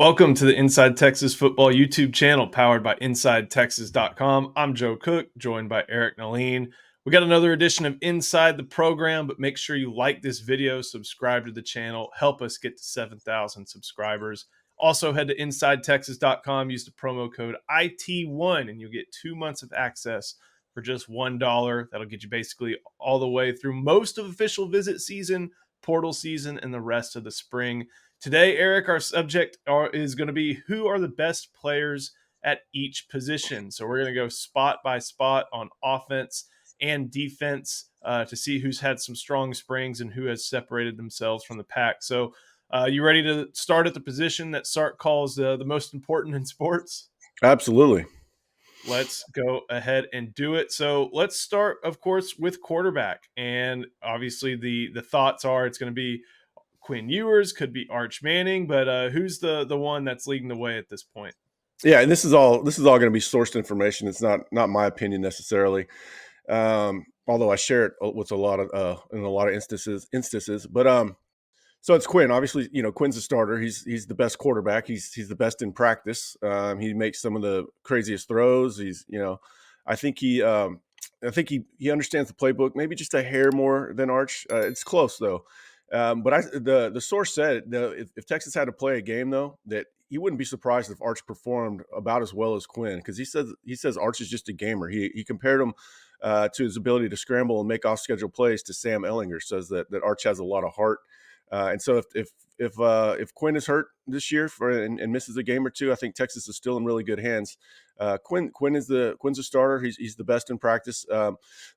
Welcome to the Inside Texas Football YouTube channel powered by InsideTexas.com. I'm Joe Cook, joined by Eric Naleen. We got another edition of Inside the Program, but make sure you like this video, subscribe to the channel, help us get to 7,000 subscribers. Also, head to InsideTexas.com, use the promo code IT1, and you'll get 2 months of access for just $1. That'll get you basically all the way through most of official visit season, portal season, and the rest of the spring. Today, Eric, our subject is going to be who are the best players at each position. So we're going to go spot by spot on offense and defense to see who's had some strong springs and who has separated themselves from the pack. So you ready to start at the position that Sark calls the most important in sports? Absolutely. Let's go ahead and do it. So let's start, of course, with quarterback. And obviously the thoughts are it's going to be Quinn Ewers, could be Arch Manning, but who's the one that's leading the way at this point? Yeah, and this is all going to be sourced information. It's not my opinion necessarily, although I share it with a lot of in a lot of instances. But so it's Quinn. Obviously, Quinn's a starter. He's the best quarterback. He's the best in practice. He makes some of the craziest throws. I think he understands the playbook. Maybe just a hair more than Arch. It's close though. But the source said if Texas had to play a game though, that he wouldn't be surprised if Arch performed about as well as Quinn, because he says Arch is just a gamer. He compared him to his ability to scramble and make off schedule plays to Sam Ellinger. Says that Arch has a lot of heart, and so if Quinn is hurt this year and misses a game or two, I think Texas is still in really good hands. Quinn's a starter. He's the best in practice,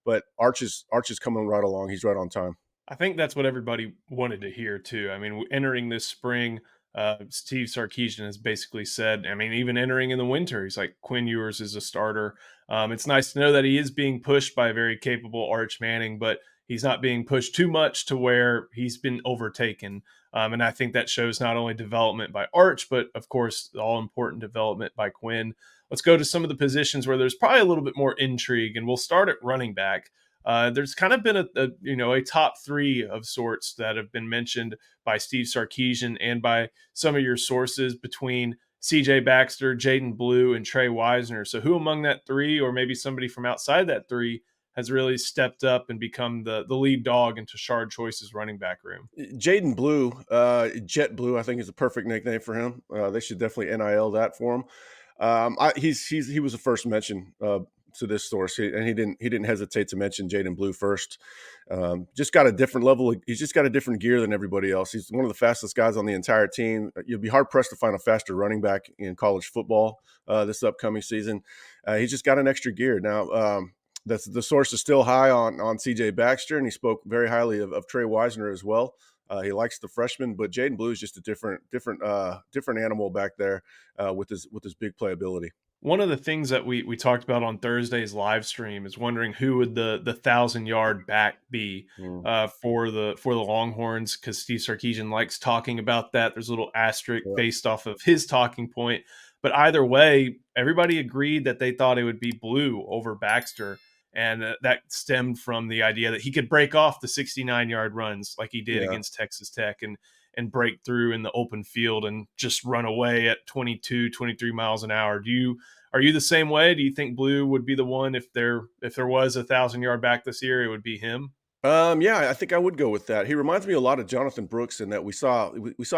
but Arch is coming right along. He's right on time. I think that's what everybody wanted to hear too. I mean, entering this spring, Steve Sarkisian has basically said, I mean, even entering in the winter, he's like, Quinn Ewers is a starter. It's nice to know that he is being pushed by a very capable Arch Manning, but he's not being pushed too much to where he's been overtaken. And I think that shows not only development by Arch, but of course, all important development by Quinn. Let's go to some of the positions where there's probably a little bit more intrigue, and we'll start at running back. There's kind of been a top three of sorts that have been mentioned by Steve Sarkisian and by some of your sources between C.J. Baxter, Jaden Blue, and Trey Wisner. So who among that three, or maybe somebody from outside that three, has really stepped up and become the lead dog into Tashard Choice's running back room? Jaden Blue, Jet Blue, I think is a perfect nickname for him. They should definitely NIL that for him. He was the first mention to this source, and he didn't hesitate to mention Jaden Blue first. Just got a different level. He's just got a different gear than everybody else. He's one of the fastest guys on the entire team. You'll be hard pressed to find a faster running back in college football this upcoming season. He's just got an extra gear now. The source is still high on C.J. Baxter, and he spoke very highly of Trey Wisner as well. He likes the freshman, but Jaden Blue is just a different animal back there with his big playability. One of the things that we talked about on Thursday's live stream is wondering who would the 1,000-yard back be for the Longhorns, because Steve Sarkisian likes talking about that. There's a little asterisk based off of his talking point, but either way, everybody agreed that they thought it would be Blue over Baxter. And that stemmed from the idea that he could break off the 69-yard runs like he did against Texas Tech and break through in the open field and just run away at 22, 23 miles an hour. Are you the same way? Do you think Blue would be the one if there was a 1,000-yard back this year, it would be him? Yeah, I think I would go with that. He reminds me a lot of Jonathan Brooks in that we saw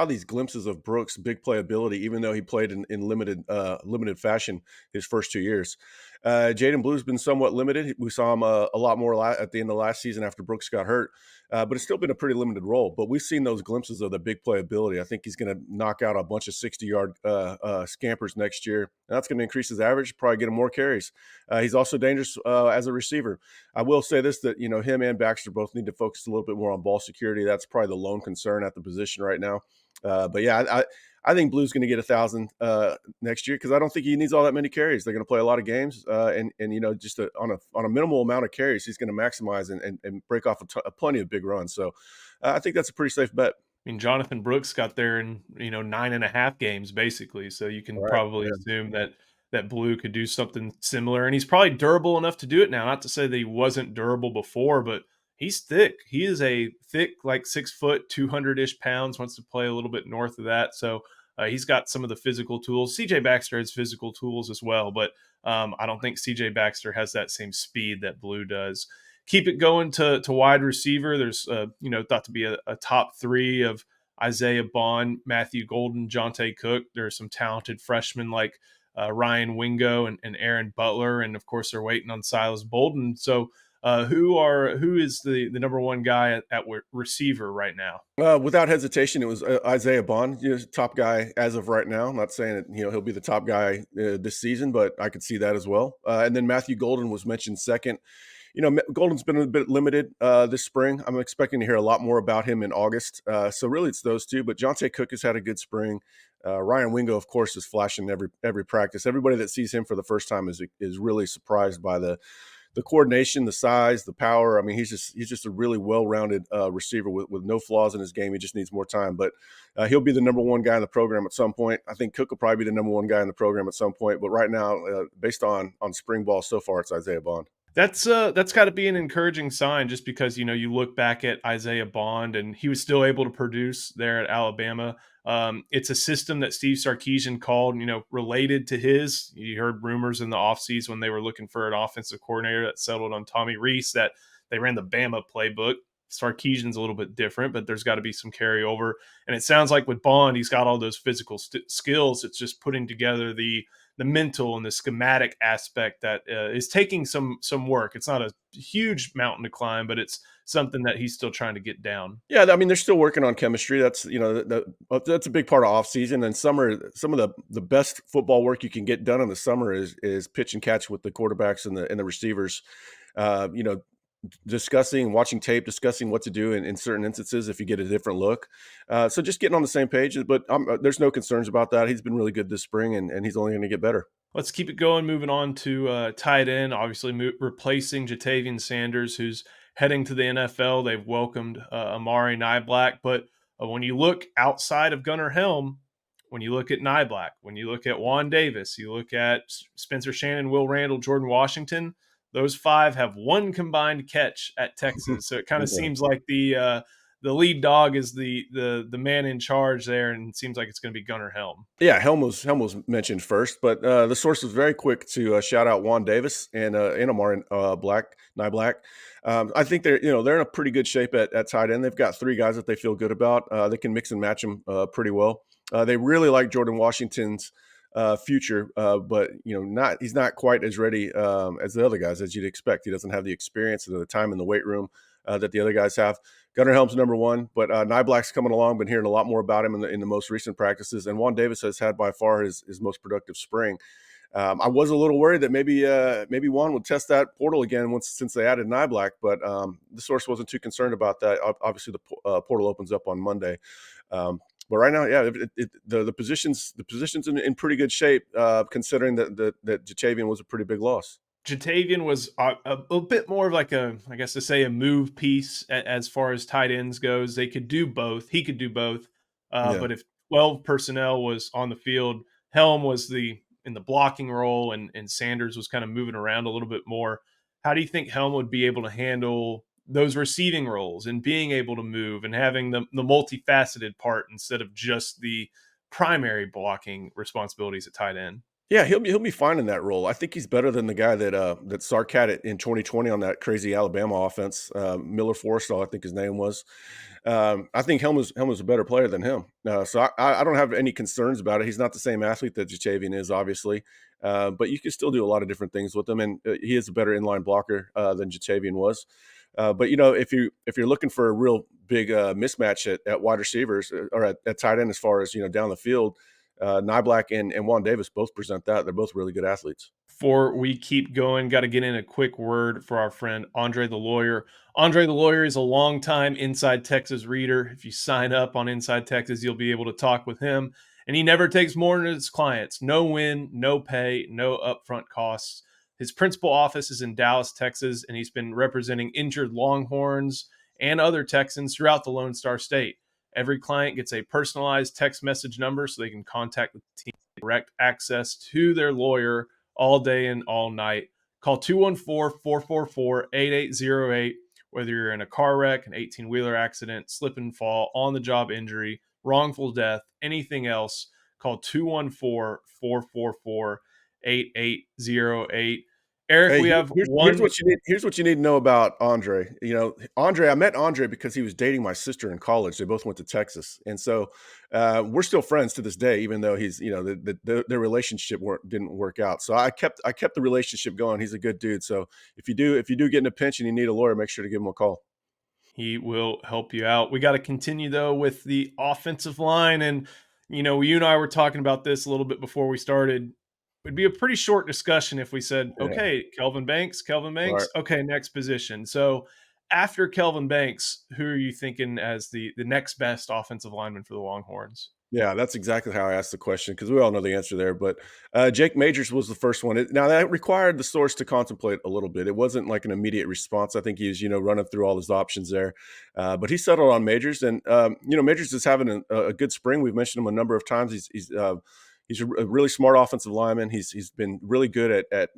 these glimpses of Brooks' big playability, even though he played in limited fashion his first 2 years. Jaden Blue's been somewhat limited. We saw him a lot more at the end of last season after Brooks got hurt, but it's still been a pretty limited role. But we've seen those glimpses of the big playability. I think he's going to knock out a bunch of 60-yard scampers next year, and that's going to increase his average, probably get him more carries. He's also dangerous as a receiver. I will say this, that him and Baxter both need to focus a little bit more on ball security. That's probably the lone concern at the position right now. But yeah, I think Blue's going to get 1,000 next year, because I don't think he needs all that many carries. They're going to play a lot of games, and just on a minimal amount of carries, he's going to maximize and break off plenty of big runs. So I think that's a pretty safe bet. I mean, Jonathan Brooks got there in 9.5 games basically, so you can probably assume that Blue could do something similar, and he's probably durable enough to do it now. Not to say that he wasn't durable before, but he's thick. He is a thick, like 6 foot, 200-ish pounds. Wants to play a little bit north of that, so He's got some of the physical tools. CJ Baxter has physical tools as well, but I don't think CJ Baxter has that same speed that Blue does. Keep it going to wide receiver. There's thought to be a top three of Isaiah Bond, Matthew Golden, Jonte Cook. There's some talented freshmen like Ryan Wingo and Aaron Butler, and of course they're waiting on Silas Bolden. So who is the number one guy at receiver right now? Without hesitation, it was Isaiah Bond, top guy as of right now. I'm not saying that he'll be the top guy this season, but I could see that as well. And then Matthew Golden was mentioned second. Golden's been a bit limited this spring. I'm expecting to hear a lot more about him in August. So really, it's those two. But Jonte Cook has had a good spring. Ryan Wingo, of course, is flashing every practice. Everybody that sees him for the first time is really surprised by the coordination, the size, the power. I mean, he's just a really well-rounded receiver with no flaws in his game. He just needs more time, but he'll be the number one guy in the program at some point. I think Cook will probably be the number one guy in the program at some point. But right now, based on spring ball so far, it's Isaiah Bond. That's got to be an encouraging sign, just because you look back at Isaiah Bond and he was still able to produce there at Alabama. It's a system that Steve Sarkisian called, related to his. You heard rumors in the offseason when they were looking for an offensive coordinator that settled on Tommy Rees that they ran the Bama playbook. Sarkisian's a little bit different, but there's got to be some carryover. And it sounds like with Bond, he's got all those physical skills. It's just putting together the mental and the schematic aspect that is taking some work. It's not a huge mountain to climb, but it's something that he's still trying to get down. Yeah, I mean, they're still working on chemistry. That's that's a big part of off season and summer. Some of the best football work you can get done in the summer is pitch and catch with the quarterbacks and the receivers. Uh, you know, Discussing, watching tape, discussing what to do in certain instances if you get a different look. So just getting on the same page, but there's no concerns about that. He's been really good this spring, and he's only going to get better. Let's keep it going. Moving on to tight end, obviously replacing Jatavian Sanders, who's heading to the NFL. They've welcomed Amari Niblack, but when you look outside of Gunnar Helm, when you look at Niblack, when you look at Juan Davis, you look at Spencer Shannon, Will Randall, Jordan Washington, those five have one combined catch at Texas. So it kind of seems like the lead dog is the man in charge there, and it seems like it's going to be Gunnar Helm. Yeah, Helm was mentioned first, but the source was very quick to shout out Juan Davis and Amari Niblack. I think they're in a pretty good shape at tight end. They've got three guys that they feel good about. They can mix and match them pretty well. They really like Jordan Washington's future, but he's not quite as ready as the other guys as you'd expect. He doesn't have the experience and the time in the weight room that the other guys have. Gunnar Helm's number one, but Niblack's coming along. Been hearing a lot more about him in the most recent practices, and Juan Davis has had by far his most productive spring. I was a little worried that maybe Juan would test that portal again since they added Niblack, but the source wasn't too concerned about that. Obviously, the portal opens up on Monday. But right now, yeah, the positions in pretty good shape, considering that Jatavian was a pretty big loss. Jatavian was a bit more of like a move piece as far as tight ends goes. They could do both. He could do both. Yeah. But if 12 personnel was on the field, Helm was in the blocking role, and Sanders was kind of moving around a little bit more. How do you think Helm would be able to handle those receiving roles and being able to move and having the multifaceted part instead of just the primary blocking responsibilities at tight end? Yeah, he'll be fine in that role. I think he's better than the guy that Sark had it in 2020 on that crazy Alabama offense. Miller Forrestall, I think his name was. I think Helm was a better player than him. So I don't have any concerns about it. He's not the same athlete that Jatavian is, obviously, but you can still do a lot of different things with him, and he is a better inline blocker than Jatavian was. But if you're looking for a real big mismatch at wide receivers or at tight end as far as down the field. Niblack and Juan Davis both present that. They're both really good athletes. Before we keep going, got to get in a quick word for our friend Andre the Lawyer. Andre the Lawyer is a longtime Inside Texas reader. If you sign up on Inside Texas, you'll be able to talk with him. And he never takes more than his clients. No win, no pay, no upfront costs. His principal office is in Dallas, Texas, and he's been representing injured Longhorns and other Texans throughout the Lone Star State. Every client gets a personalized text message number so they can contact the team, direct access to their lawyer all day and all night. Call 214-444-8808, whether you're in a car wreck, an 18-wheeler accident, slip and fall, on-the-job injury, wrongful death, anything else. Call 214-444-8808. Eric, Hey, we have here's one. what you need. Here's what you need to know about Andre. You know, Andre. I met Andre because he was dating my sister in college. They both went to Texas, and so we're still friends to this day. Even though he's, you know, their relationship didn't work out. So I kept the relationship going. He's a good dude. So if you do get in a pinch and you need a lawyer, make sure to give him a call. He will help you out. We got to continue though with the offensive line. And, you and I were talking about this a little bit before we started. It'd be a pretty short discussion if we said, Yeah. okay, Kelvin All right. Banks. Okay, next position. So after Kelvin Banks, who are you thinking as the next best offensive lineman for the Longhorns? Yeah, that's exactly how I asked the question because we all know the answer there. But Jake Majors was the first one. Now that required the source to contemplate a little bit. It wasn't like an immediate response. I think he was, running through all his options there. But he settled on Majors, and Majors is having a good spring. We've mentioned him a number of times. He's a really smart offensive lineman. He's been really good at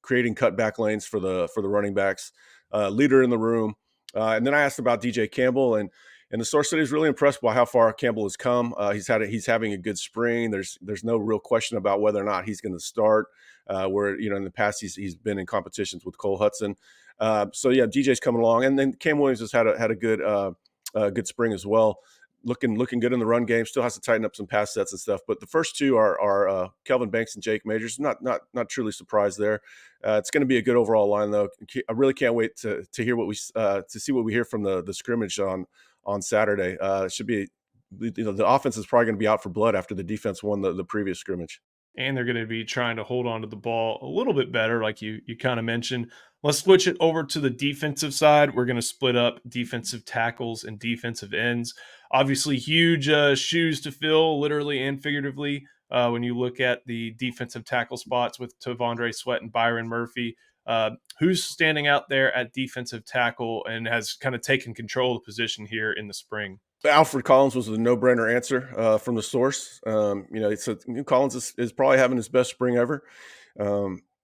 creating cutback lanes for the running backs. Leader in the room. And then I asked about DJ Campbell, and the source said he's really impressed by how far Campbell has come. He's having a good spring. There's no real question about whether or not he's going to start. Where in the past he's been in competitions with Cole Hudson. So yeah, DJ's coming along, and then Cam Williams has had a good spring as well. Looking good in the run game. Still has to tighten up some pass sets and stuff. But the first two are Kelvin Banks and Jake Majors. Not truly surprised there. It's going to be a good overall line though. I really can't wait to hear to see what we hear from the scrimmage on Saturday. It should be, the offense is probably going to be out for blood after the defense won the previous scrimmage. And they're going to be trying to hold on to the ball a little bit better, like you kind of mentioned. Let's switch it over to the defensive side. We're going to split up defensive tackles and defensive ends. Obviously, huge shoes to fill, literally and figuratively, when you look at the defensive tackle spots with Tavondre Sweat and Byron Murphy. Who's standing out there at defensive tackle and has kind of taken control of the position here in the spring? Alfred Collins was a no-brainer answer from the source. Collins is probably having his best spring ever.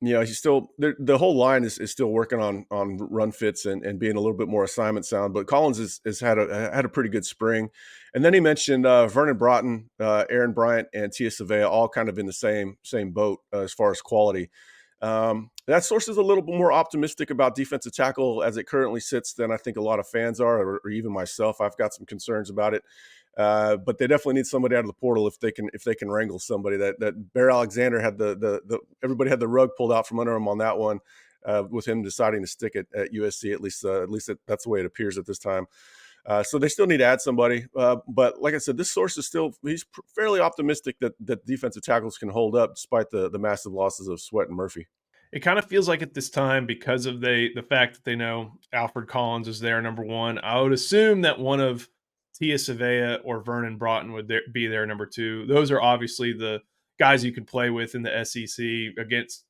He's still the whole line is still working on run fits and being a little bit more assignment sound. But Collins has had a pretty good spring. And then he mentioned Vernon Broughton, Aaron Bryant, and Tia Savea all kind of in the same boat as far as quality. That source is a little bit more optimistic about defensive tackle as it currently sits than I think a lot of fans are, or even myself. I've got some concerns about it, but they definitely need somebody out of the portal if they can wrangle somebody. That Bear Alexander had the everybody had the rug pulled out from under him on that one, with him deciding to stick it at USC. At least that's the way it appears at this time. So they still need to add somebody. But like I said, this source is he's fairly optimistic that defensive tackles can hold up despite the massive losses of Sweat and Murphy. It kind of feels like at this time, because of the fact that they know Alfred Collins is there, number one. I would assume that one of Tia Savea or Vernon Broughton would be there, number two. Those are obviously the guys you could play with in the SEC against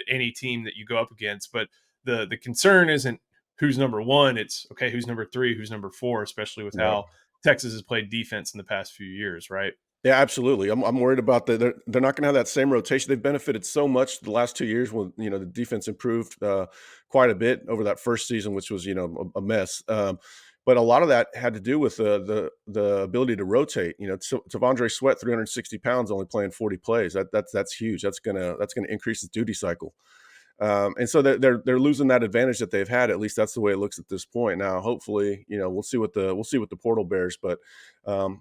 any team that you go up against. But the concern isn't who's number one; it's okay, who's number three, who's number four, especially with Right. how Texas has played defense in the past few years, right? Yeah, absolutely. I'm worried about they're not going to have that same rotation. They've benefited so much the last 2 years when the defense improved quite a bit over that first season, which was a mess. But a lot of that had to do with the ability to rotate. Tavondre Sweat, 360 pounds, only playing 40 plays. That's huge. That's gonna increase his duty cycle. And so they're losing that advantage that they've had. At least that's the way it looks at this point. Now, hopefully, we'll see what the portal bears. But I'm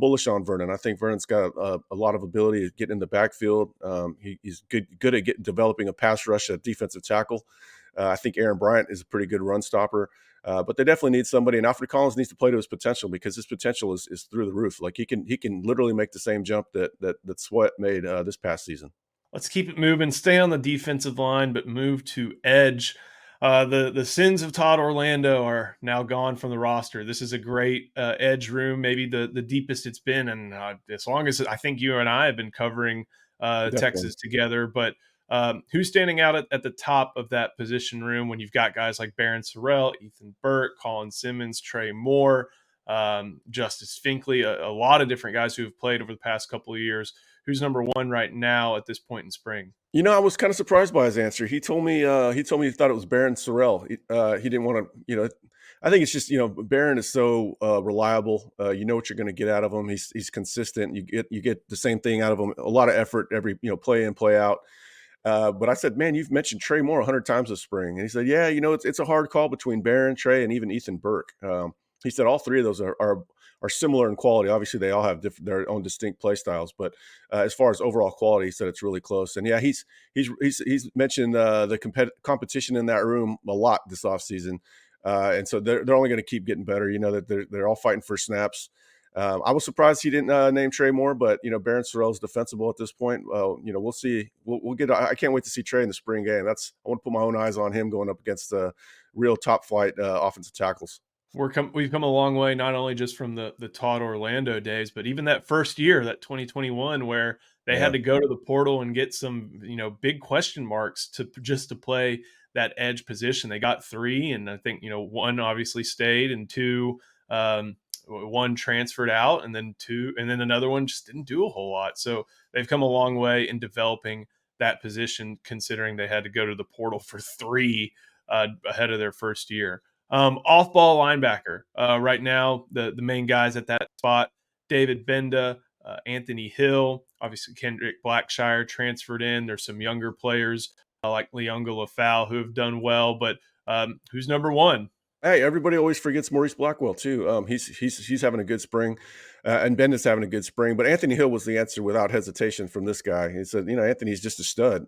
bullish on Vernon. I think Vernon's got a lot of ability to get in the backfield. He's good at developing a pass rush at defensive tackle. I think Aaron Bryant is a pretty good run stopper. But they definitely need somebody, and Alfred Collins needs to play to his potential because his potential is through the roof. Like he can literally make the same jump that Sweat made this past season. Let's keep it moving. Stay on the defensive line, but move to edge. The sins of Todd Orlando are now gone from the roster. This is a great edge room, maybe the deepest it's been, and as long as I think you and I have been covering Definitely. Texas together. But who's standing out at the top of that position room when you've got guys like Barron Sorrell, Ethan Burke, Colin Simmons, Trey Moore, Justice Finkley, a lot of different guys who have played over the past couple of years. Who's number one right now at this point in spring? I was kind of surprised by his answer. He told me he thought it was Baron Sorrell. He didn't want to. I think it's just, Barron is so reliable. You know what you're going to get out of him. He's consistent. You get the same thing out of him. A lot of effort every play in, play out. But I said, man, you've mentioned Trey Moore 100 times this spring, and he said, yeah, it's a hard call between Barron, Trey, and even Ethan Burke. He said all three of those are similar in quality. Obviously, they all have their own distinct play styles, but as far as overall quality, he said it's really close. And yeah, he's mentioned the competition in that room a lot this offseason. And so they're only going to keep getting better. You know that they're all fighting for snaps. I was surprised he didn't name Trey Moore, but Barron Sorrell is defensible at this point. We'll see. We'll get. I can't wait to see Trey in the spring game. I want to put my own eyes on him going up against real top flight offensive tackles. We've come a long way, not only just from the Todd Orlando days, but even that first year, that 2021, where they Yeah. had to go to the portal and get some, big question marks to play that edge position. They got three, and I think one obviously stayed, and two, one transferred out, and then another one just didn't do a whole lot. So they've come a long way in developing that position, considering they had to go to the portal for three ahead of their first year. Off-ball linebacker. Right now, the main guys at that spot: David Benda, Anthony Hill, obviously Kendrick Blackshire transferred in. There's some younger players like Leonga Lafau who have done well, but who's number one? Hey, everybody always forgets Maurice Blackwell too. He's having a good spring, and Benda's having a good spring. But Anthony Hill was the answer without hesitation from this guy. He said, Anthony's just a stud.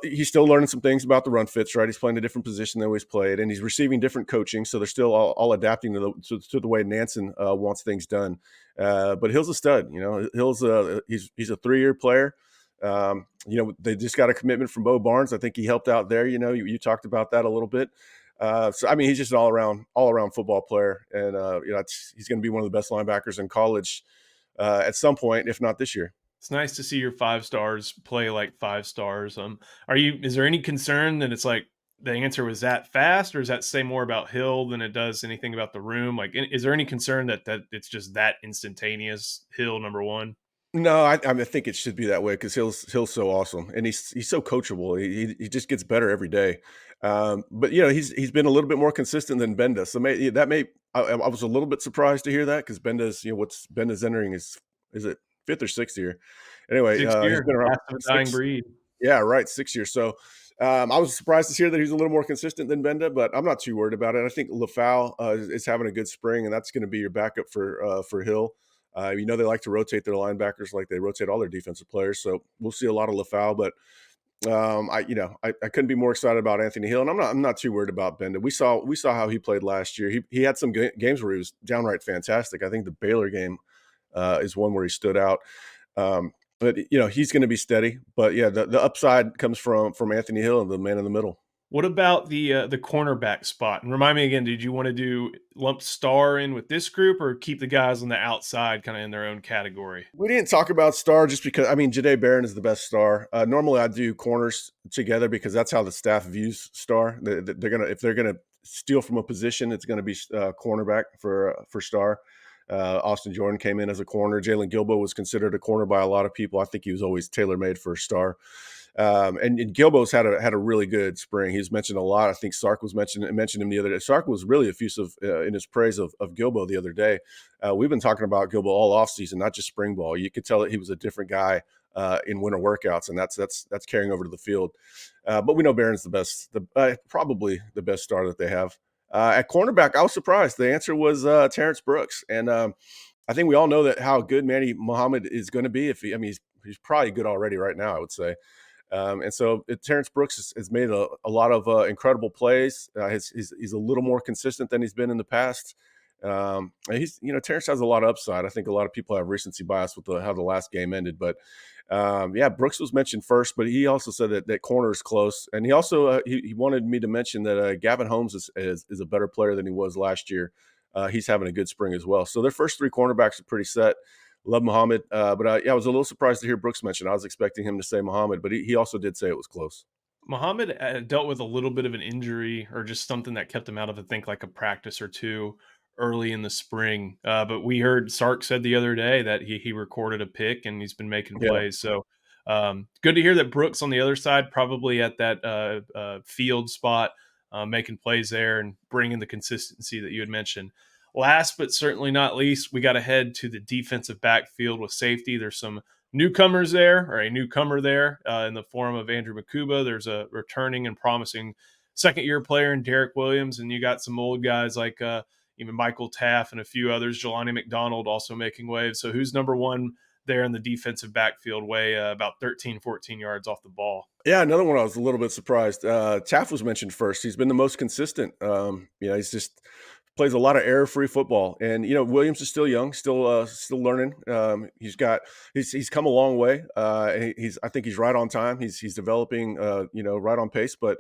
He's still learning some things about the run fits, right? He's playing a different position than he's played, and he's receiving different coaching. So they're still all adapting to the way Nansen wants things done. But Hill's a stud. Hill's he's a 3-year player. They just got a commitment from Bo Barnes. I think he helped out there. You talked about that a little bit. So I mean, he's just an all around football player, and he's going to be one of the best linebackers in college at some point, if not this year. It's nice to see your 5 stars play like 5 stars. Is there any concern that it's like the answer was that fast, or does that say more about Hill than it does anything about the room? Like, is there any concern that it's just that instantaneous? Hill number one. No, I think it should be that way because Hill's so awesome, and he's so coachable. He just gets better every day. But he's been a little bit more consistent than Benda. So I was a little bit surprised to hear that because Benda's entering is it 5th or 6th year? Anyway, Sixth he's year, been around last of a dying six. breed. Yeah, right, 6 years. So I was surprised to hear that he's a little more consistent than Benda, but I'm not too worried about it. I think Lafau is having a good spring, and that's going to be your backup for Hill. They like to rotate their linebackers like they rotate all their defensive players. So we'll see a lot of Lafau, but I couldn't be more excited about Anthony Hill, and I'm not too worried about Benda. We saw how he played last year. He had some games where he was downright fantastic. I think the Baylor game is one where he stood out. But he's going to be steady. But yeah, the upside comes from Anthony Hill, the man in the middle. What about the cornerback spot? And remind me again, did you want to do lump star in with this group or keep the guys on the outside kind of in their own category? We didn't talk about star just because Jahdae Barron is the best star. Normally, I do corners together because that's how the staff views star. If they're gonna steal from a position, it's gonna be cornerback for star. Austin Jordan came in as a corner. Jalen Gilbo was considered a corner by a lot of people. I think he was always tailor made for a star. And Gilbo's had a really good spring. He's mentioned a lot. I think Sark mentioned him the other day. Sark was really effusive in his praise of Gilbo the other day. We've been talking about Gilbo all offseason, not just spring ball. You could tell that he was a different guy in winter workouts, and that's carrying over to the field. But we know Barron's probably the best star that they have. At cornerback, I was surprised. The answer was Terrence Brooks, and I think we all know that how good Manny Muhammad is going to be. He's probably good already right now, I would say. And so Terrence Brooks has made a lot of incredible plays. He's a little more consistent than he's been in the past. And Terrence has a lot of upside. I think a lot of people have recency bias with how the last game ended, but Brooks was mentioned first, but he also said that corner is close, and he also he wanted me to mention that Gavin Holmes is a better player than he was last year. He's having a good spring as well. So their first three cornerbacks are pretty set. Love Muhammad, but I was a little surprised to hear Brooks mention. I was expecting him to say Muhammad, but he also did say it was close. Muhammad dealt with a little bit of an injury or just something that kept him out of, I think, like a practice or two early in the spring. But we heard Sark said the other day that he recorded a pick and he's been making Yeah. plays. So good to hear that Brooks on the other side, probably at that field spot. making plays there and bringing the consistency that you had mentioned. Last but certainly not least, we got to head to the defensive backfield with safety. There's some newcomers there, or a newcomer there, in the form of Andrew Makuba. There's a returning and promising second-year player in Derek Williams, and you got some old guys like even Michael Taff and a few others. Jelani McDonald also making waves. So who's number one there in the defensive backfield, way about 13, 14 yards off the ball? Yeah, another one I was a little bit surprised. Taff was mentioned first. He's been the most consistent. He's just plays a lot of error-free football, and Williams is still young, still learning. He's come a long way. I think he's right on time. He's developing, right on pace, but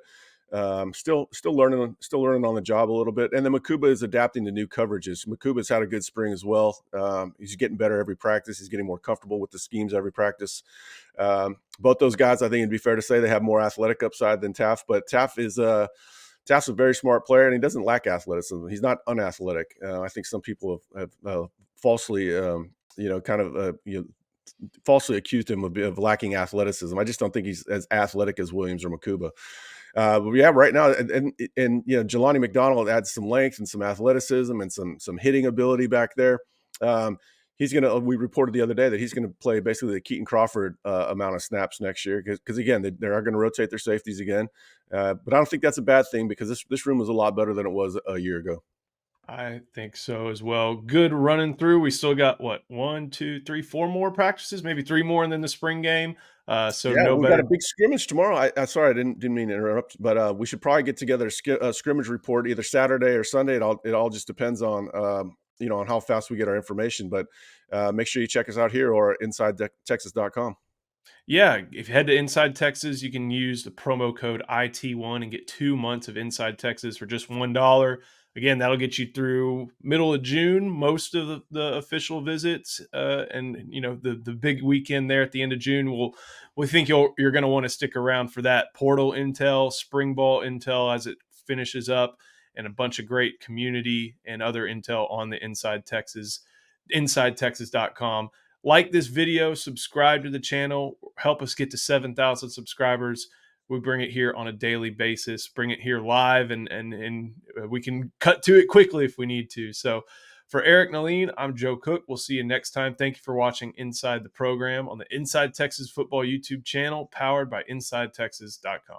still learning on the job a little bit. And then Makuba is adapting to new coverages. Makuba's had a good spring as well. He's getting better every practice. He's getting more comfortable with the schemes every practice. Both those guys, I think it'd be fair to say, they have more athletic upside than Taft, but Taft's a very smart player, and he doesn't lack athleticism. He's not unathletic. I think some people have falsely, falsely accused him of lacking athleticism. I just don't think he's as athletic as Williams or Makuba. But yeah, right now, and Jelani McDonald adds some length and some athleticism and some hitting ability back there. We reported the other day that he's going to play basically the Keaton Crawford amount of snaps next year because again, they are going to rotate their safeties again. But I don't think that's a bad thing because this room is a lot better than it was a year ago. I think so as well. Good running through. We still got what, 1, 2, 3, 4 more practices, maybe 3 more, and then the spring game. So yeah, no we better. got a big scrimmage tomorrow. I sorry, I didn't mean to interrupt, but we should probably get together a scrimmage report either Saturday or Sunday. It all just depends on on how fast we get our information. But make sure you check us out here or InsideTexas.com. Yeah, if you head to Inside Texas, you can use the promo code IT1 and get 2 months of Inside Texas for just $1. Again, that'll get you through middle of June, most of the official visits, and the big weekend there at the end of June. We think you're going to want to stick around for that portal intel, spring ball intel as it finishes up, and a bunch of great community and other intel on the Inside Texas, InsideTexas.com. Like this video, subscribe to the channel, help us get to 7,000 subscribers. We bring it here on a daily basis, bring it here live, and we can cut to it quickly if we need to. So for Eric Naline, I'm Joe Cook. We'll see you next time. Thank you for watching Inside the Program on the Inside Texas Football YouTube channel, powered by InsideTexas.com.